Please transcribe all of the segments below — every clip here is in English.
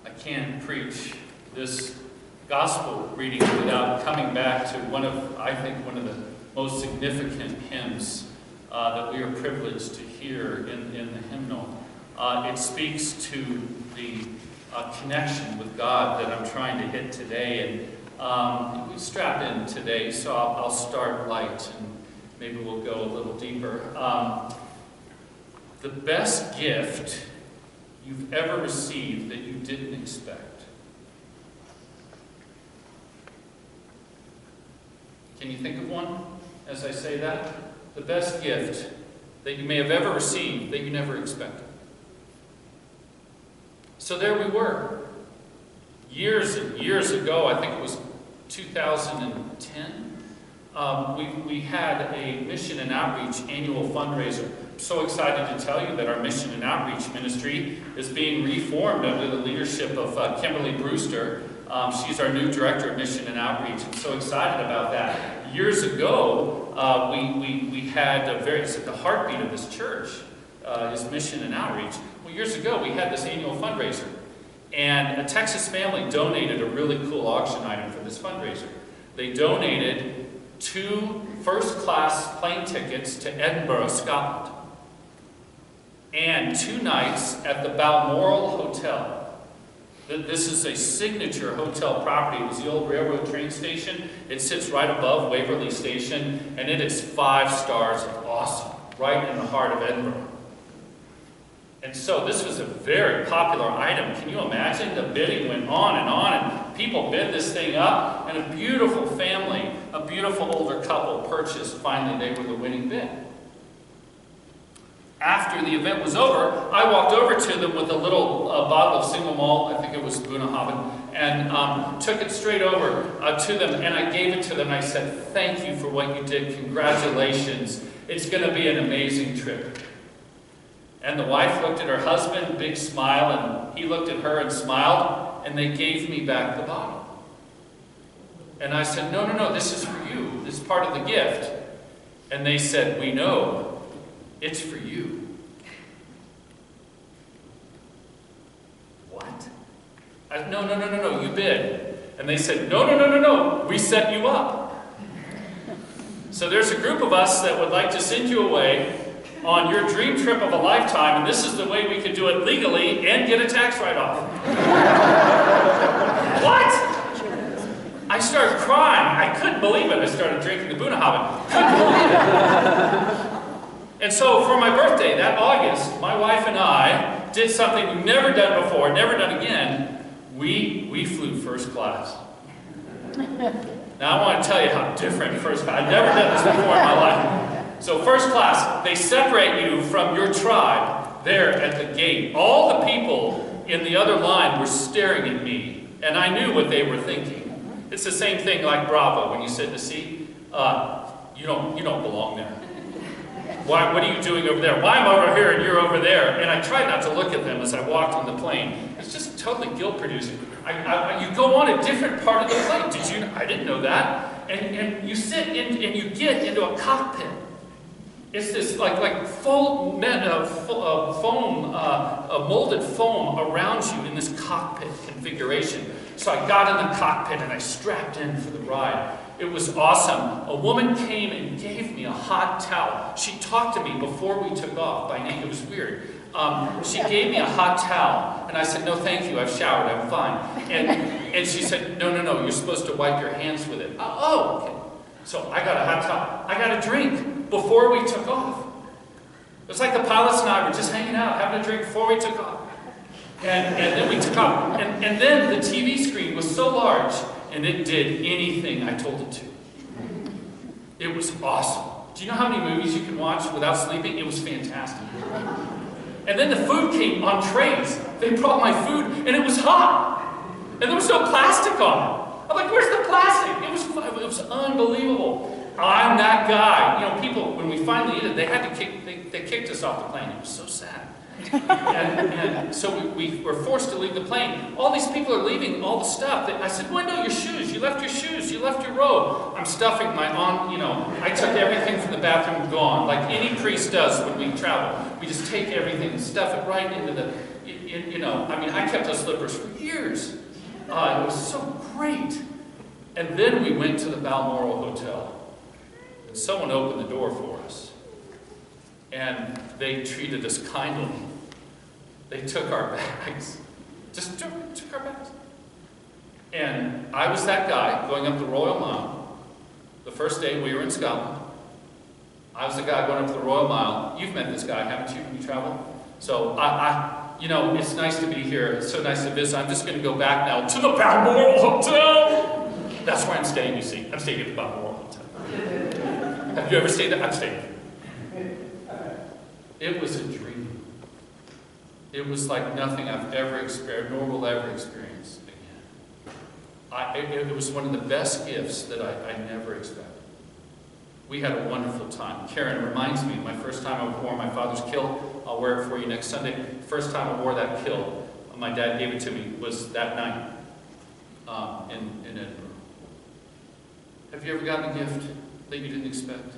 I can't preach this gospel reading without coming back to I think one of the most significant hymns that we are privileged to hear in the hymnal. It speaks to the connection with God that I'm trying to hit today. And we strapped in today, so I'll start light and maybe we'll go a little deeper. The best gift you've ever received that you didn't expect. Can you think of one as I say that? The best gift that you may have ever received that you never expected. So there we were. Years and years ago, I think it was 2010, we had a mission and outreach annual fundraiser. I'm so excited to tell you that our mission and outreach ministry is being reformed under the leadership of Kimberly Brewster. She's our new director of mission and outreach. I'm so excited about that. Years ago, we had it's at the heartbeat of this church, is mission and outreach. Well, years ago, we had this annual fundraiser. And a Texas family donated a really cool auction item for this fundraiser. They donated 2 first-class plane tickets to Edinburgh, Scotland, and 2 nights at the Balmoral Hotel. This is a signature hotel property. It was the old railroad train station. It sits right above Waverly Station, and it is 5 stars and awesome, right in the heart of Edinburgh. And so this was a very popular item. Can you imagine? The bidding went on, and people bid this thing up, and a beautiful family, a beautiful older couple purchased. Finally, they were the winning bid. After the event was over, I walked over to them with a little bottle of single malt, I think it was Bunnahabhain, and took it straight over to them, and I gave it to them, and I said, "Thank you for what you did. Congratulations. It's going to be an amazing trip." And the wife looked at her husband, big smile, and he looked at her and smiled, and they gave me back the bottle. And I said, no, this is for you. This is part of the gift. And they said, "We know. It's for you." What? I said, no, you bid. And they said, no, we set you up. So there's a group of us that would like to send you away on your dream trip of a lifetime, and this is the way we could do it legally and get a tax write-off. What? I started crying. I couldn't believe it. I started drinking the Bunnahabhain. Couldn't believe it. And so for my birthday that August, my wife and I did something we've never done before, never done again. We flew first class. Now I want to tell you how different first class. I've never done this before in my life. So first class, they separate you from your tribe there at the gate. All the people in the other line were staring at me, and I knew what they were thinking. It's the same thing like Bravo when you sit in the seat. You don't belong there. Why? What are you doing over there? Why am I over here and you're over there? And I tried not to look at them as I walked on the plane. It's just totally guilt-producing. You go on a different part of the plane. Did you? I didn't know that. And you sit in, and you get into a cockpit. It's this like foam, molded foam around you in this cockpit configuration. So I got in the cockpit and I strapped in for the ride. It was awesome. A woman came and gave me a hot towel. She talked to me before we took off by name. It was weird. She gave me a hot towel, and I said, "No, thank you. I've showered. I'm fine." And she said, "No. You're supposed to wipe your hands with it." Oh, okay. So I got a hot towel. I got a drink before we took off. It was like the pilots and I were just hanging out, having a drink before we took off. And then we took off. And then the TV screen was so large, and it did anything I told it to. It was awesome. Do you know how many movies you can watch without sleeping? It was fantastic. And then the food came on trays. They brought my food, and it was hot. And there was no plastic on it. I'm like, "Where's the plastic?" It was unbelievable. I'm that guy. You know, people, when we finally ate it, they kicked us off the plane. It was so sad. and so we were forced to leave the plane. All these people are leaving all the stuff. I said, "Well, no, your shoes. You left your shoes. You left your robe." I'm stuffing I took everything from the bathroom, gone. Like any priest does when we travel. We just take everything and stuff it right into I kept those slippers for years. It was so great. And then we went to the Balmoral Hotel. And someone opened the door for us. And they treated us kindly. They took our bags. Just took our bags. And I was that guy going up the Royal Mile. The first day we were in Scotland. I was the guy going up the Royal Mile. You've met this guy, haven't you, when you travel? So it's nice to be here. It's so nice to visit. I'm just going to go back now to the Balmoral Hotel. That's where I'm staying, you see. I'm staying at the Balmoral Hotel. Have you ever stayed there? I'm staying. It was a dream. It was like nothing I've ever experienced, nor will ever experience again. It was one of the best gifts that I never expected. We had a wonderful time. Karen reminds me, my first time I wore my father's kilt, I'll wear it for you next Sunday. The first time I wore that kilt, my dad gave it to me, was that night in Edinburgh. Have you ever gotten a gift that you didn't expect?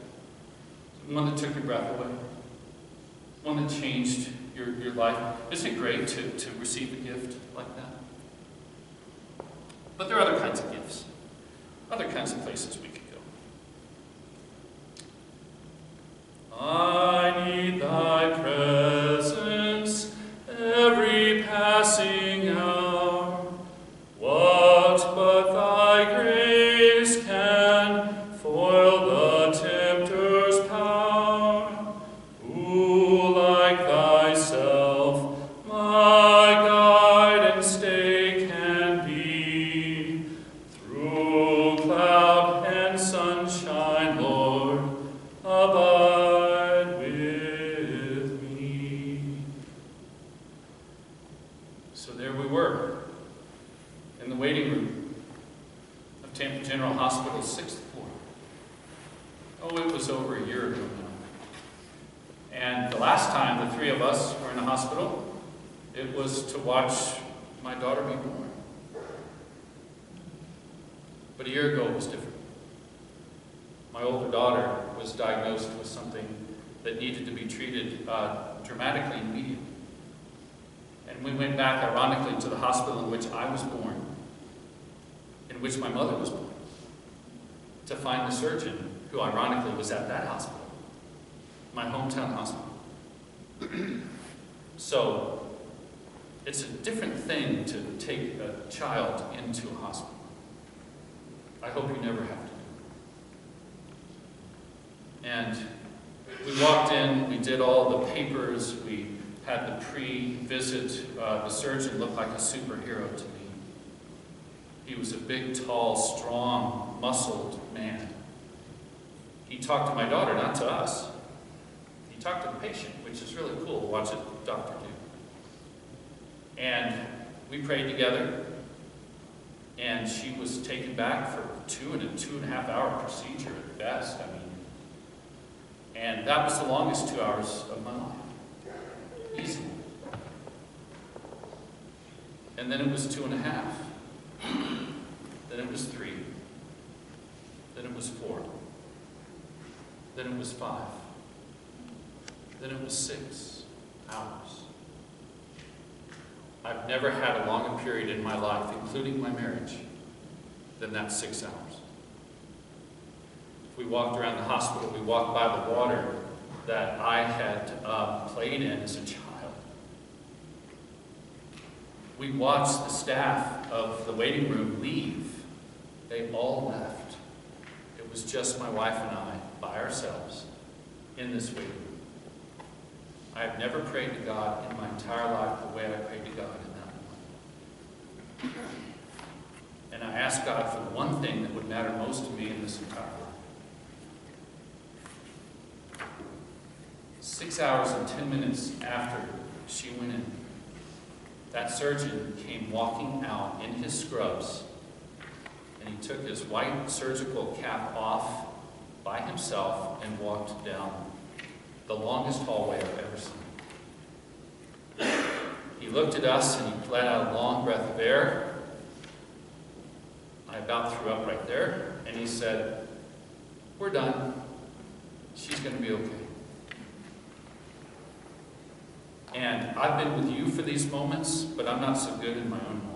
One that took your breath away? One that changed your life? Isn't it great to receive a gift like that? But there are other kinds of gifts. Other kinds of places we could go. I need thy presence every passing hour. What but thy grace can foil the tempter's power? Who like thyself my guide and stay can be? Through cloud and sunshine, Lord, abide with me. So there we were, in the waiting room of Tampa General Hospital's 6th floor. Oh, it was over a year ago now. And the last time the three of us were in the hospital, it was to watch my daughter be born. But a year ago it was different. My older daughter was diagnosed with something that needed to be treated dramatically and immediately. And we went back, ironically, to the hospital in which I was born, in which my mother was born, to find the surgeon who, ironically, was at that hospital, my hometown hospital. So, it's a different thing to take a child into a hospital. I hope you never have to. And we walked in, we did all the papers, we had the pre-visit. The surgeon looked like a superhero to me. He was a big, tall, strong, muscled man. He talked to my daughter, not to us. He talked to the patient, which is really cool to watch a doctor do. And we prayed together, and she was taken back for a 2.5 hour procedure at best. And that was the longest 2 hours of my life. Easy. And then it was 2.5. Then it was 3. Then it was 4. Then it was 5. Then it was 6 hours. I've never had a longer period in my life, including my marriage, than that 6 hours. We walked around the hospital, we walked by the water that I had played in as a child. We watched the staff of the waiting room leave. They all left. It was just my wife and I, by ourselves, in this waiting room. I have never prayed to God in my entire life the way I prayed to God in that moment. And I asked God for the one thing that would matter most to me in this entire life. 6 hours and 10 minutes after she went in, that surgeon came walking out in his scrubs, and he took his white surgical cap off by himself and walked down the longest hallway I've ever seen. He looked at us and he let out a long breath of air. I about threw up right there, and he said, "We're done. She's going to be okay." And I've been with you for these moments, but I'm not so good in my own moment.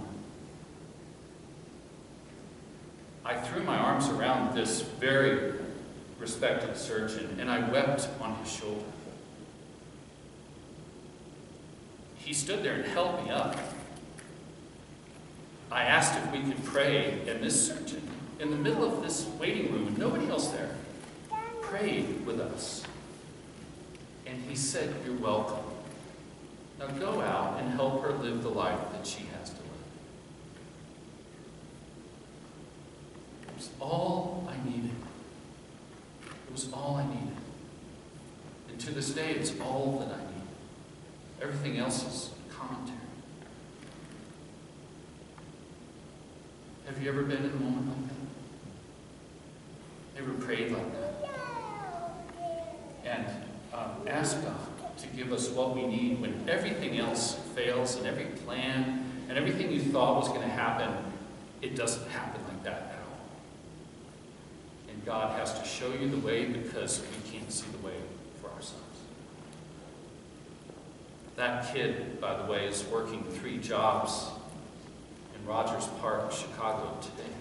I threw my arms around this very respected surgeon, and I wept on his shoulder. He stood there and held me up. I asked if we could pray, and this surgeon, in the middle of this waiting room, and nobody else there, prayed with us. And he said, "You're welcome. Now go out and help her live the life that she has to live." It was all I needed. It was all I needed. And to this day, it's all that I need. Everything else is commentary. Have you ever been in a moment like that? Ever prayed like that? And ask God to give us what we need when everything else fails, and every plan and everything you thought was going to happen, it doesn't happen like that at all. And God has to show you the way because we can't see the way for ourselves. That kid, by the way, is working 3 jobs in Rogers Park, Chicago today.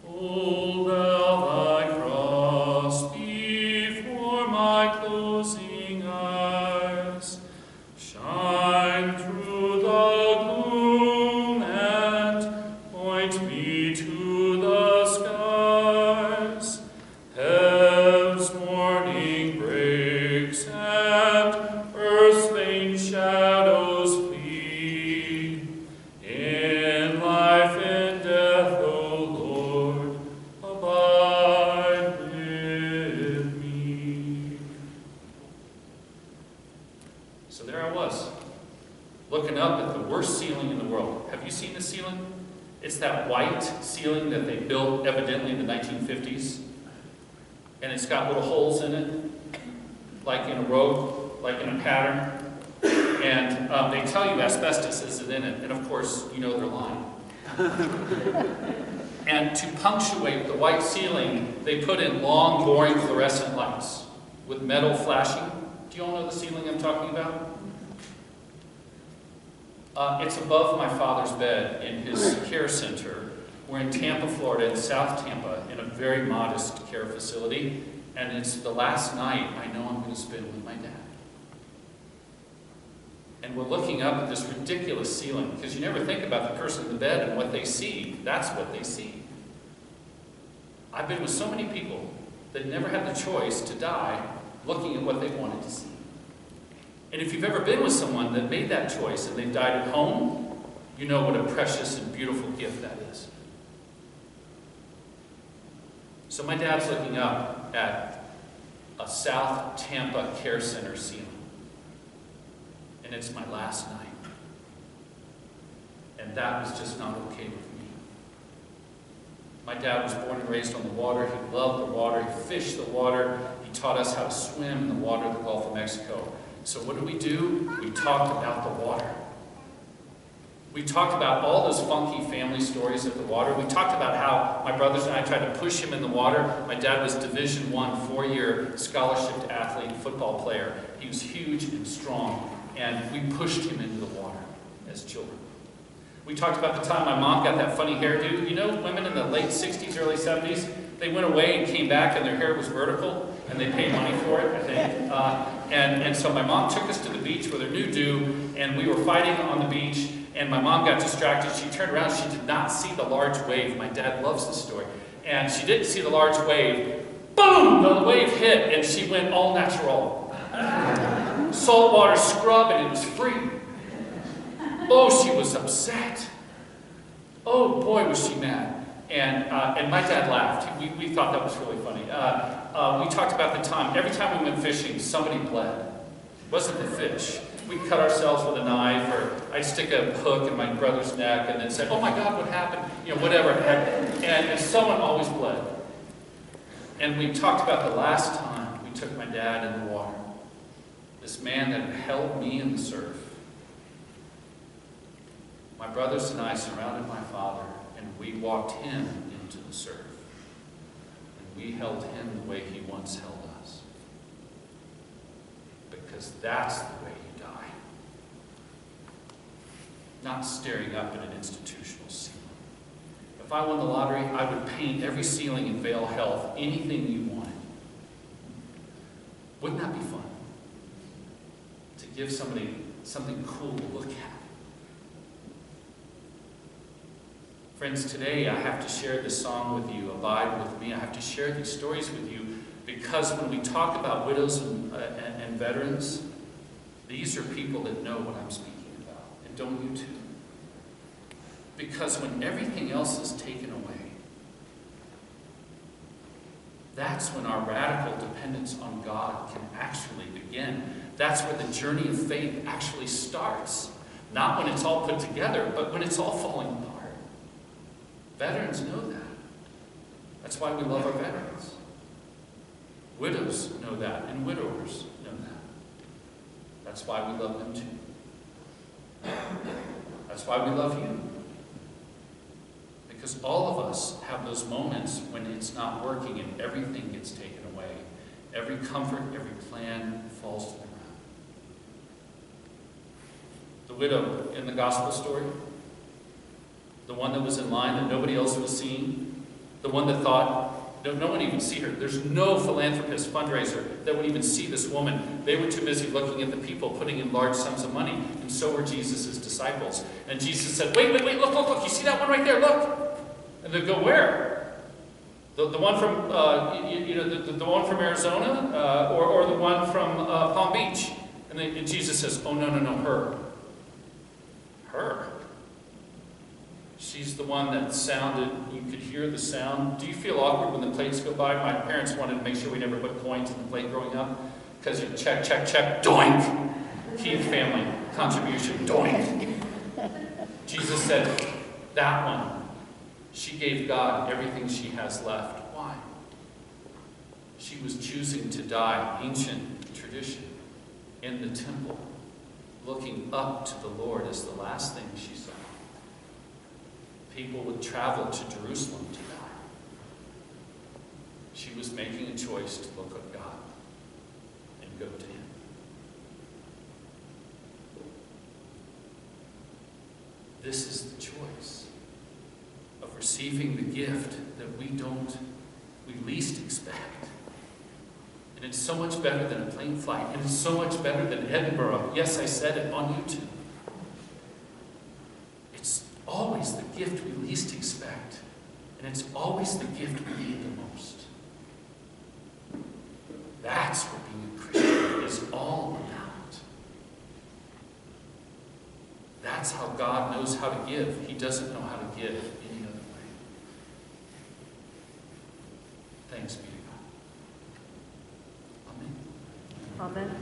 Hold thou thy cross before my closing eyes, shine through the gloom and point me to the skies. Heaven's morning breaks and earth's vain shadows flee. In life and death, O Lord, abide with me. So there I was, looking up at the worst ceiling in the world. Have you seen the ceiling? It's that white ceiling that they built evidently in the 1950s. And it's got little holes in it, like in a row, like in a pattern. And they tell you asbestos isn't in it. And of course, you know they're lying. And to punctuate the white ceiling, they put in long, boring fluorescent lights with metal flashing. Do you all know the ceiling I'm talking about? It's above my father's bed in his care center. We're in Tampa, Florida, in South Tampa, in a very modest care facility. And it's the last night I know I'm going to spend with my dad. And we're looking up at this ridiculous ceiling, because you never think about the person in the bed and what they see. That's what they see. I've been with so many people that never had the choice to die looking at what they wanted to see. And if you've ever been with someone that made that choice and they've died at home, you know what a precious and beautiful gift that is. So my dad's looking up at a South Tampa Care Center ceiling. And it's my last night. And that was just not okay with me. My dad was born and raised on the water. He loved the water. He fished the water. He taught us how to swim in the water of the Gulf of Mexico. So what do? We talked about the water. We talked about all those funky family stories of the water. We talked about how my brothers and I tried to push him in the water. My dad was Division I, 4-year scholarship athlete, football player. He was huge and strong, and we pushed him into the water as children. We talked about the time my mom got that funny hairdo. You know, women in the late 60s, early 70s, they went away and came back and their hair was vertical, and they paid money for it, I think. And so my mom took us to the beach with her new do, and we were fighting on the beach, and my mom got distracted. She turned around. She did not see the large wave. My dad loves this story. And she didn't see the large wave. Boom! The wave hit, and she went all natural. Saltwater scrub, and it was free. Oh, she was upset. Oh, boy, was she mad. And my dad laughed. We thought that was really funny. We talked about the time. Every time we went fishing, somebody bled. It wasn't the fish. We'd cut ourselves with a knife, or I'd stick a hook in my brother's neck and then say, "Oh my God, what happened?" You know, whatever. And someone always bled. And we talked about the last time we took my dad in the water. This man that held me in the surf. My brothers and I surrounded my father, and we walked him into the surf. And we held him the way he once held us. Because that's the way you die. Not staring up at an institutional ceiling. If I won the lottery, I would paint every ceiling in Vail Health anything you wanted. Wouldn't that be fun? To give somebody something cool to look at. Friends, today I have to share this song with you, Abide With Me. I have to share these stories with you because when we talk about widows and veterans, these are people that know what I'm speaking about. And don't you too? Because when everything else is taken away, that's when our radical dependence on God can actually begin. That's where the journey of faith actually starts. Not when it's all put together, but when it's all falling apart. Veterans know that. That's why we love our veterans. Widows know that, and widowers know that. That's why we love them too. That's why we love you. Because all of us have those moments when it's not working and everything gets taken away. Every comfort, every plan falls to the ground. The widow in the gospel story, the one that was in line that nobody else was seeing, the one that thought, no one even see her. There's no philanthropist, fundraiser that would even see this woman. They were too busy looking at the people putting in large sums of money, and so were Jesus' disciples. And Jesus said, wait, look, you see that one right there, look. And they go, where? The one from, the one from Arizona, or the one from Palm Beach? And Jesus says, oh, no, her. Her. She's the one that sounded, you could hear the sound. Do you feel awkward when the plates go by? My parents wanted to make sure we never put coins in the plate growing up. Because you check, doink. Keith family contribution, doink. Jesus said, that one. She gave God everything she has left. Why? She was choosing to die, ancient tradition, in the temple, looking up to the Lord as the last thing she saw. People would travel to Jerusalem to die. She was making a choice to look at God and go to him. This is the choice of receiving the gift that we least expect. And it's so much better than a plane flight. And it's so much better than Edinburgh. Yes, I said it on YouTube. It's always the gift we least expect. And it's always the gift we need the most. That's what being a Christian is all about. That's how God knows how to give. He doesn't know how to give any other way. Thanks be to God. Amen. Amen.